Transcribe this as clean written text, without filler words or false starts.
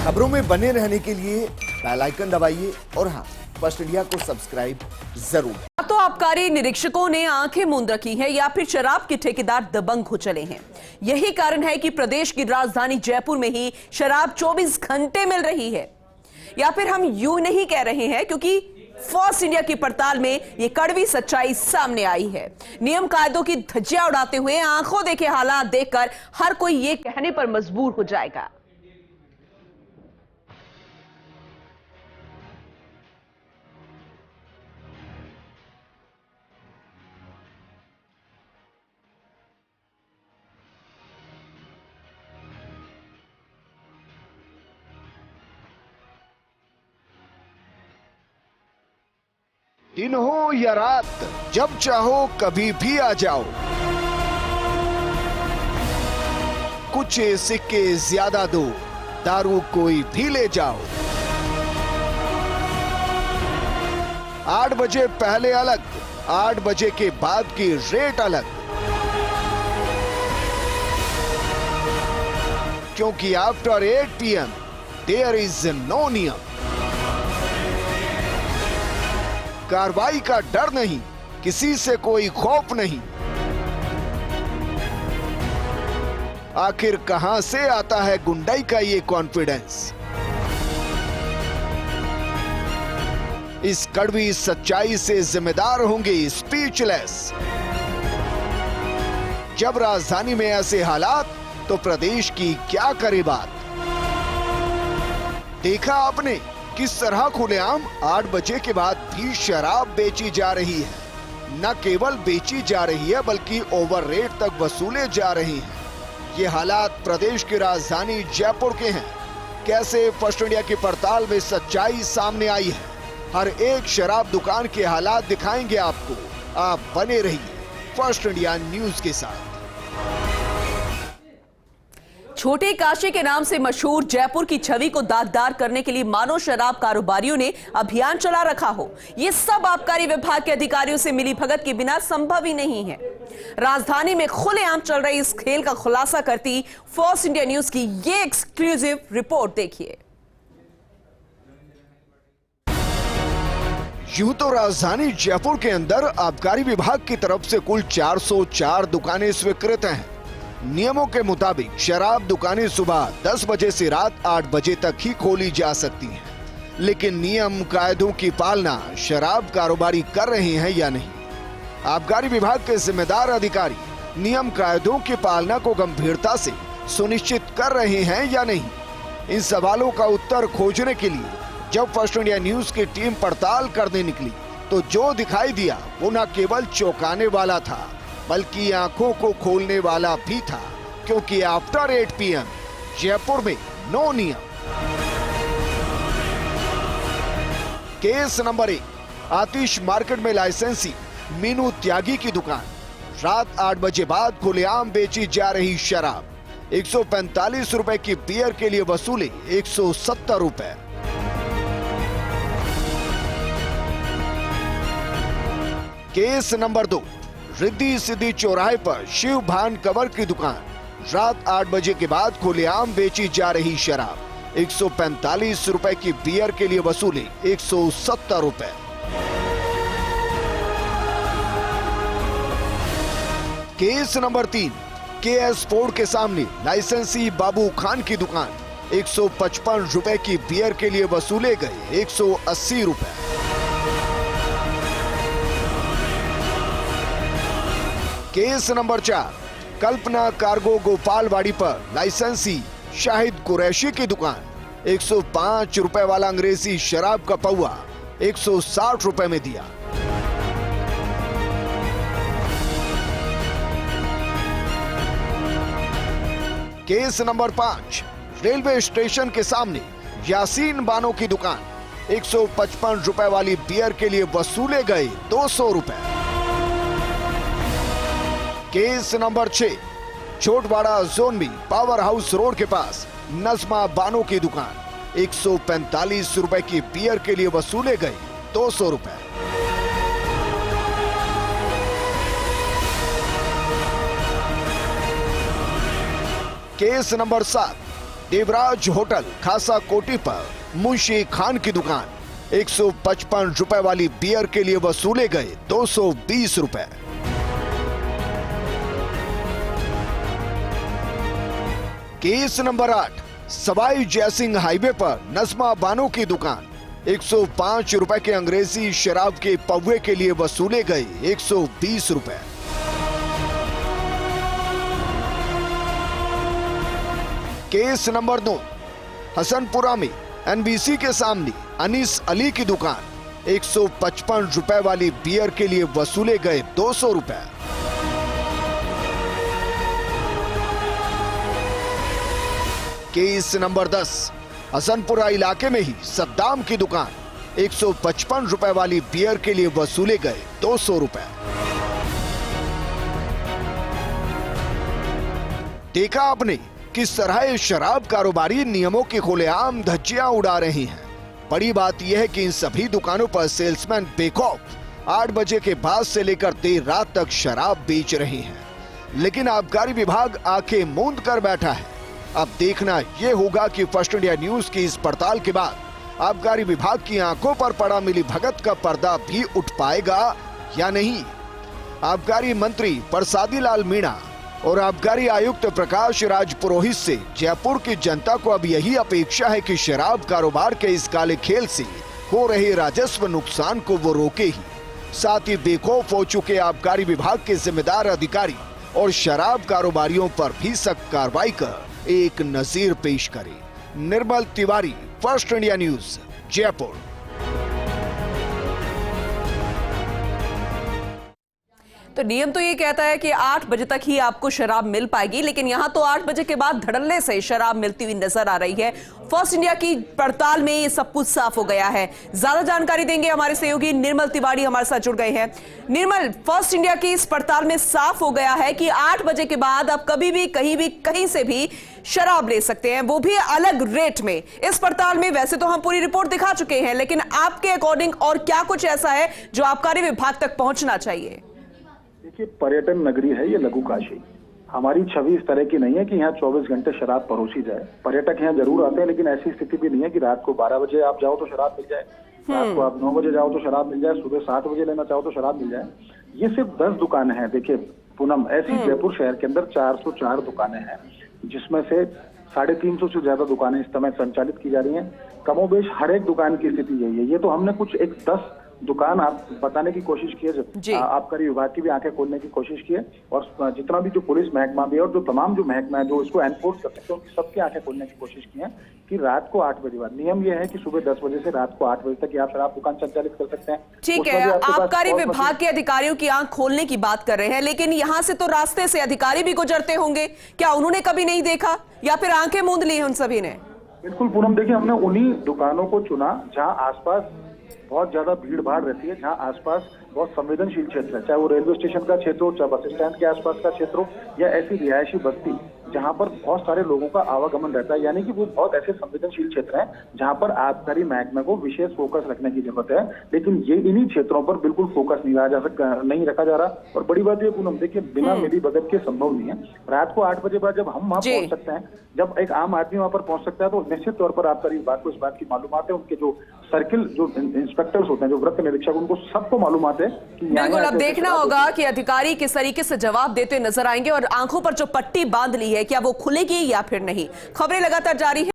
खबरों में बने रहने के लिए बेल आइकन दबाइए और हाँ, फर्स्ट इंडिया को सब्सक्राइब जरूर। तो आबकारी निरीक्षकों ने आंखें मूंद रखी हैं या फिर शराब के ठेकेदार दबंग हो चले हैं। यही कारण है कि प्रदेश की राजधानी जयपुर में ही शराब 24 घंटे मिल रही है। या फिर हम यूं नहीं कह रहे हैं, क्योंकि फर्स्ट इंडिया की पड़ताल में यह कड़वी सच्चाई सामने आई है। नियम कायदों की धज्जियां उड़ाते हुए आंखों देखे हालात देखकर हर कोई यह कहने पर मजबूर हो जाएगा। दिन हो या रात, जब चाहो कभी भी आ जाओ। कुछ सिक्के ज्यादा दो, दारू कोई भी ले जाओ। 8 बजे पहले अलग, 8 बजे के बाद की रेट अलग। क्योंकि after 8 PM there is no नियम। कार्रवाई का डर नहीं, किसी से कोई खौफ नहीं। आखिर कहां से आता है गुंडाई का ये कॉन्फिडेंस? इस कड़वी सच्चाई से जिम्मेदार होंगे स्पीचलेस। जब राजधानी में ऐसे हालात, तो प्रदेश की क्या करे बात? देखा आपने किस तरह खुलेआम 8 बजे के बाद भी शराब बेची जा रही है। न केवल बेची जा रही है, बल्कि ओवर रेट तक वसूले जा रही हैं। ये हालात प्रदेश की राजधानी जयपुर के हैं। कैसे फर्स्ट इंडिया की पड़ताल में सच्चाई सामने आई है, हर एक शराब दुकान के हालात दिखाएंगे आपको। आप बने रहिए फर्स्ट इंडिया न्यूज के साथ। छोटे काशी के नाम से मशहूर जयपुर की छवि को दागदार करने के लिए मानो शराब कारोबारियों ने अभियान चला रखा हो, यह सब आबकारी विभाग के अधिकारियों से मिली भगत के बिना संभव ही नहीं है। राजधानी में खुलेआम चल रही इस खेल का खुलासा करती फर्स्ट इंडिया न्यूज की ये एक्सक्लूसिव रिपोर्ट देखिए। यूं तो राजधानी जयपुर के अंदर आबकारी विभाग की तरफ से कुल 404 दुकानें स्वीकृत हैं। नियमों के मुताबिक शराब दुकानें सुबह 10 बजे से रात 8 बजे तक ही खोली जा सकती हैं। लेकिन नियम कायदों की पालना शराब कारोबारी कर रहे हैं या नहीं? आबकारी विभाग के जिम्मेदार अधिकारी नियम कायदों की पालना को गंभीरता से सुनिश्चित कर रहे हैं या नहीं? इन सवालों का उत्तर खोजने के लिए जब फर्स्ट इंडिया न्यूज की टीम पड़ताल करने निकली, तो जो दिखाई दिया वो न केवल चौंकाने वाला था, बल्कि आंखों को खोलने वाला भी था। क्योंकि आफ्टर 8 PM जयपुर में नो नियम। केस नंबर 1, आतिश मार्केट में लाइसेंसी मीनू त्यागी की दुकान। रात 8 बजे बाद खुलेआम बेची जा रही शराब। 145 रुपए की बियर के लिए वसूले 170 रुपए। केस नंबर 2, रिद्धि सिद्धि चौराहे पर शिव भान कवर की दुकान। रात 8 बजे के बाद खुलेआम बेची जा रही शराब। 145 रुपए की बियर के लिए वसूले 170 रुपए। केस नंबर 3, KS फोर्ड के सामने लाइसेंसी बाबू खान की दुकान। 155 रुपए की बियर के लिए वसूले गए 180 रुपए। केस नंबर 4, कल्पना कार्गो गोपालवाड़ी पर लाइसेंसी शाहिद कुरैशी की दुकान। 105 रुपए वाला अंग्रेजी शराब का पौवा 160 रुपए में दिया। केस नंबर 5, रेलवे स्टेशन के सामने यासीन बानो की दुकान। 155 रुपए वाली बियर के लिए वसूले गए 200 रुपए। केस नंबर 6, छोटवाड़ा जोन में पावर हाउस रोड के पास नजमा बानो की दुकान। 145 रुपए की बियर के लिए वसूले गए 200 रुपए। केस नंबर 7, देवराज होटल खासा कोटी पर मुंशी खान की दुकान 155 रुपए वाली बियर के लिए वसूले गए 220 रुपए। Case number 8, Sawai Jaisingh highway पर नजमा बानो की दुकान 105 रुपए के अंग्रेजी शराब के पौवे के लिए वसूले गए 120 रुपए। केस नंबर 9, हसनपुरा में एनबीसी के सामने अनीस अली की दुकान 155 रुपए वाली बियर के लिए वसूले गए 200 रुपए। केस नंबर 10, हसनपुरा इलाके में ही सद्दाम की दुकान 155 रुपए वाली बियर के लिए वसूले गए 200 रुपए। देखा आपने किस तरह ये शराब कारोबारी नियमों की खुलेआम धज्जियां उड़ा रही हैं। बड़ी बात यह है कि इन सभी दुकानों पर सेल्समैन बेखौफ 8 बजे के बाद से लेकर देर रात तक शराब बेच रहे हैं, लेकिन आबकारी विभाग आंखें मूंद कर बैठा है। अब देखना यह होगा कि फर्स्ट इंडिया न्यूज की इस पड़ताल के बाद आबकारी विभाग की आंखों पर पड़ा मिलीभगत का पर्दा भी उठ पाएगा या नहीं। आबकारी मंत्री प्रसादी लाल मीणा और आबकारी आयुक्त प्रकाश राज पुरोहित से जयपुर की जनता को अब यही अपेक्षा है कि शराब कारोबार के इस काले खेल से हो रहे राजस्व नुकसान को वो रोके ही, साथ ही बेखौफ हो चुके आबकारी विभाग के जिम्मेदार अधिकारी और शराब कारोबारियों पर भी सख्त कार्रवाई कर एक नजीर पेश करे। Nirmal Tiwari, First India News, Jaipur. तो नियम तो ये कहता है कि 8 बजे तक ही आपको शराब मिल पाएगी, लेकिन यहां तो 8 बजे के बाद धड़ल्ले से शराब मिलती हुई नजर आ रही है। फर्स्ट इंडिया की पड़ताल में ये सब कुछ साफ हो गया है। ज्यादा जानकारी देंगे हमारे सहयोगी निर्मल तिवारी हमारे साथ जुड़ गए हैं। निर्मल, फर्स्ट इंडिया की इस पड़ताल में साफ हो गया है कि 8 बजे के बाद आप कभी भी कहीं से भी शराब ले सकते हैं, वो भी अलग रेट में। इस पड़ताल में वैसे तो हम पूरी रिपोर्ट दिखा चुके हैं, लेकिन आपके अकॉर्डिंग और क्या कुछ ऐसा है जो आबकारी विभाग तक पहुंचना चाहिए? देखिए, पर्यटन नगरी है ये लघु काशी। हमारी छवि इस तरह की नहीं है कि यहाँ 24 घंटे शराब परोसी जाए। पर्यटक यहाँ जरूर आते हैं, लेकिन ऐसी स्थिति भी नहीं है कि रात को 12 बजे आप जाओ तो शराब मिल जाए, रात को आप 9 बजे जाओ तो शराब मिल जाए, सुबह 7 बजे लेना चाहो तो शराब मिल जाए। ये सिर्फ 10 दुकानें हैं। देखिए पूनम, ऐसी जयपुर शहर के अंदर 404 दुकानें हैं, जिसमें से 350 से ज्यादा दुकानें इस समय संचालित की जा रही हैं। कमोबेश हर एक दुकान की स्थिति यही है। ये तो हमने कुछ 10 दुकान आप बताने की कोशिश की है, आबकारी विभाग की भी आंखें खोलने की कोशिश की है, और जितना भी जो पुलिस महकमा भी है और जो तमाम जो महकमा है जो इसको एनफोर्स कर सकते हैं, उनकी सबकी आंखें खोलने की कोशिश की है कि रात को 8 बजे बाद, नियम यह है कि सुबह 10 बजे से रात को 8 बजे तक आप शराब दुकान संचालित कर सकते हैं। ठीक है, आबकारी विभाग के अधिकारियों की आंख खोलने की बात कर रहे हैं, लेकिन यहाँ से तो रास्ते से अधिकारी भी गुजरते होंगे, क्या उन्होंने कभी नहीं देखा या फिर आंखें मूंद ली है उन सभी ने? बिल्कुल पूनम, देखिए हमने उन्हीं दुकानों को चुना जहाँ आसपास बहुत ज्यादा भीड़ भाड़ रहती है, जहाँ आसपास बहुत संवेदनशील क्षेत्र है, चाहे वो रेलवे स्टेशन का क्षेत्र हो, चाहे बस स्टैंड के आसपास का क्षेत्र हो, या ऐसी रिहायशी बस्ती जहाँ पर बहुत सारे लोगों का आवागमन रहता है। यानी कि वो बहुत ऐसे संवेदनशील क्षेत्र हैं जहाँ पर आबकारी महकमे को विशेष फोकस रखने की जरूरत है, लेकिन ये इन्हीं क्षेत्रों पर बिल्कुल फोकस नहीं रखा जा रहा। और बड़ी बात ये पूनम, देखिए बिना मिलीभगत के संभव नहीं है। रात को 8 बजे बाद जब हम वहाँ पहुंच सकते हैं, जब एक आम आदमी वहाँ पर पहुंच सकता है, तो निश्चित तौर पर आबकारी विभाग को इस बात की मालूमात है, उनके जो सर्किल जो इंस्पेक्टर्स होते हैं, जो वृत्त निरीक्षक, उनको सबको मालूमात है कि बिल्कुल। अब देखना होगा कि अधिकारी किस तरीके से जवाब देते नजर आएंगे और आंखों पर जो पट्टी बांध ली है क्या वो खुलेगी या फिर नहीं। खबरें लगातार जारी है।